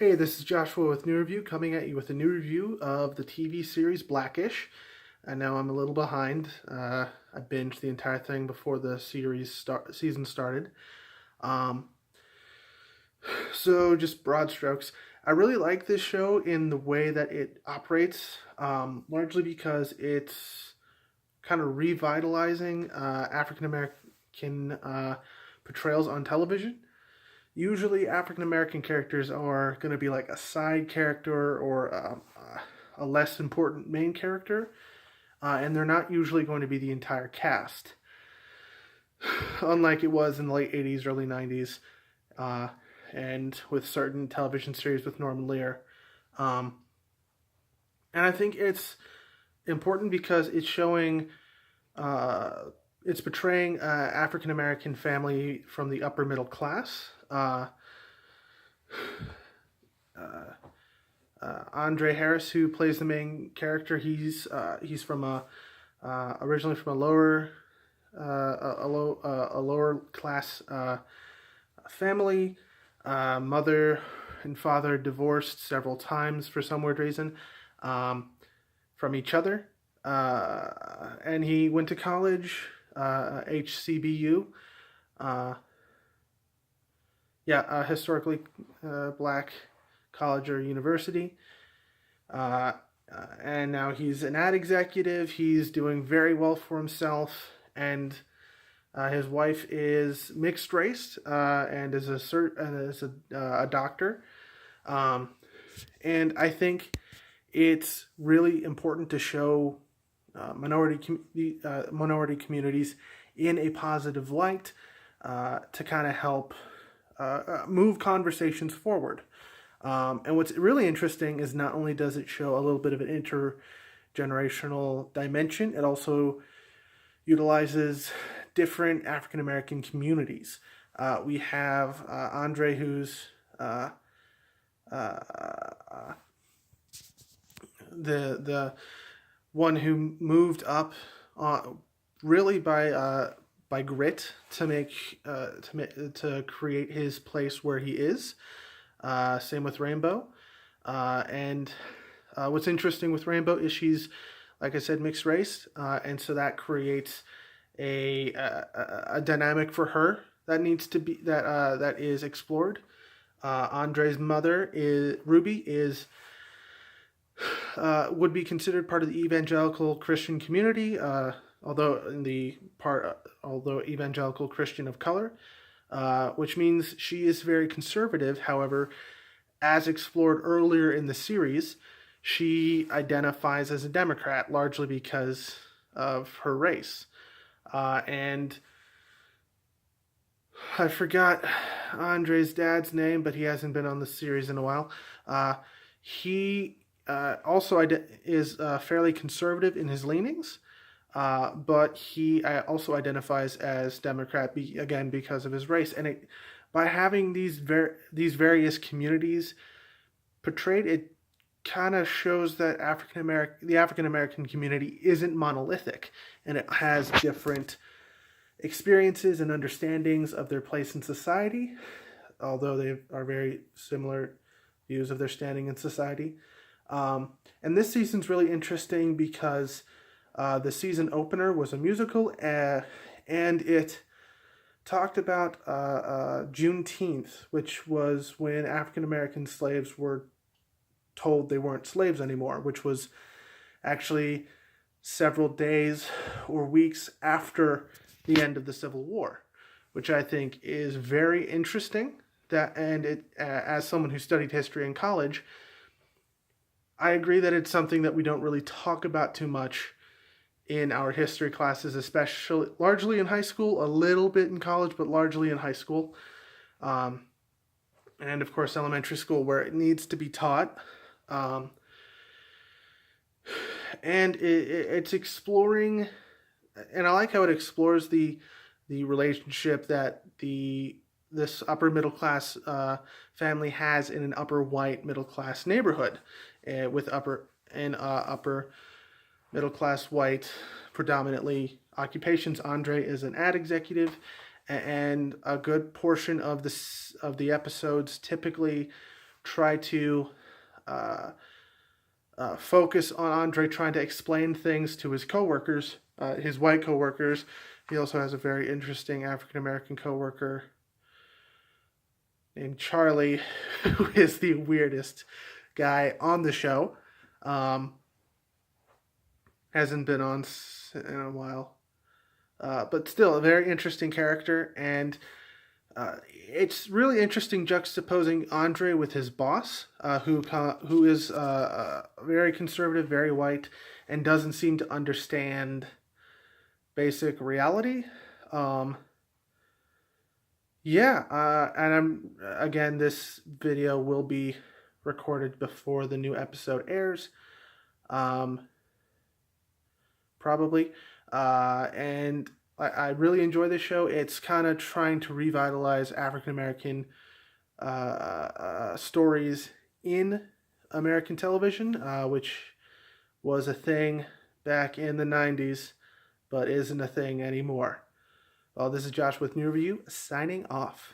Hey, this is Joshua with New Review, coming at you with a new review of the TV series Blackish. And now I'm a little behind. I binged the entire thing before the season started. Um, so just broad strokes. I really like this show in the way that it operates, largely because it's kind of revitalizing African American portrayals on television. Usually African American characters are going to be like a side character or a less important main character, and they're not usually going to be the entire cast, unlike it was in the late 80s, early 90s, uh, and with certain television series with Norman Lear. Um, and I think it's important because uh, it's portraying African American family from the upper middle class. Uh, Andre Harris, who plays the main character, he's from originally from a lower class family. Mother and father divorced several times for some weird reason um, from each other, and he went to college, HCBU. Uh, historically black college or university. Uh, and now he's an ad executive. He's doing very well for himself, and his wife is mixed race and is a doctor. Um, and I think it's really important to show minority communities in a positive light to kind of help move conversations forward. And what's really interesting is not only does it show a little bit of an intergenerational dimension, it also utilizes different African American communities. We have Andre, who's the one who moved up really by grit to to create his place where he is. Same with Rainbow. And what's interesting with Rainbow is she's, like I said, mixed race, and so that creates a dynamic for her that needs to be that is explored. Andre's mother is Ruby is would be considered part of the evangelical Christian community, although evangelical Christian of color, which means she is very conservative. However, as explored earlier in the series, she identifies as a Democrat largely because of her race. And I forgot Andre's dad's name, but he hasn't been on the series in a while. He also is fairly conservative in his leanings, but he also identifies as Democrat again because of his race. And by having these various communities portrayed, it kind of shows that the African American community isn't monolithic, and it has different experiences and understandings of their place in society, although they are very similar views of their standing in society. And this season's really interesting because the season opener was a musical, and it talked about Juneteenth, which was when African American slaves were told they weren't slaves anymore, which was actually several days or weeks after the end of the Civil War, which I think is very interesting. As someone who studied history in college, I agree that it's something that we don't really talk about too much in our history classes, especially largely in high school, a little bit in college, but largely in high school. And of course, elementary school, where it needs to be taught. And it's exploring, and I like how it explores the relationship that this upper middle class family has in an upper white middle class neighborhood, with upper middle class white predominantly occupations. Andre is an ad executive, and a good portion of the episodes typically try to focus on Andre trying to explain things to his coworkers, his white coworkers. He also has a very interesting African American coworker named Charlie, who is the weirdest guy on the show. Um, hasn't been on in a while, but still a very interesting character, and it's really interesting juxtaposing Andre with his boss, who is very conservative, very white, and doesn't seem to understand basic reality. Um, yeah, and again, this video will be recorded before the new episode airs, probably, and I really enjoy this show. It's kind of trying to revitalize African American stories in American television, which was a thing back in the 90s, but isn't a thing anymore. Well, this is Josh with New Review, signing off.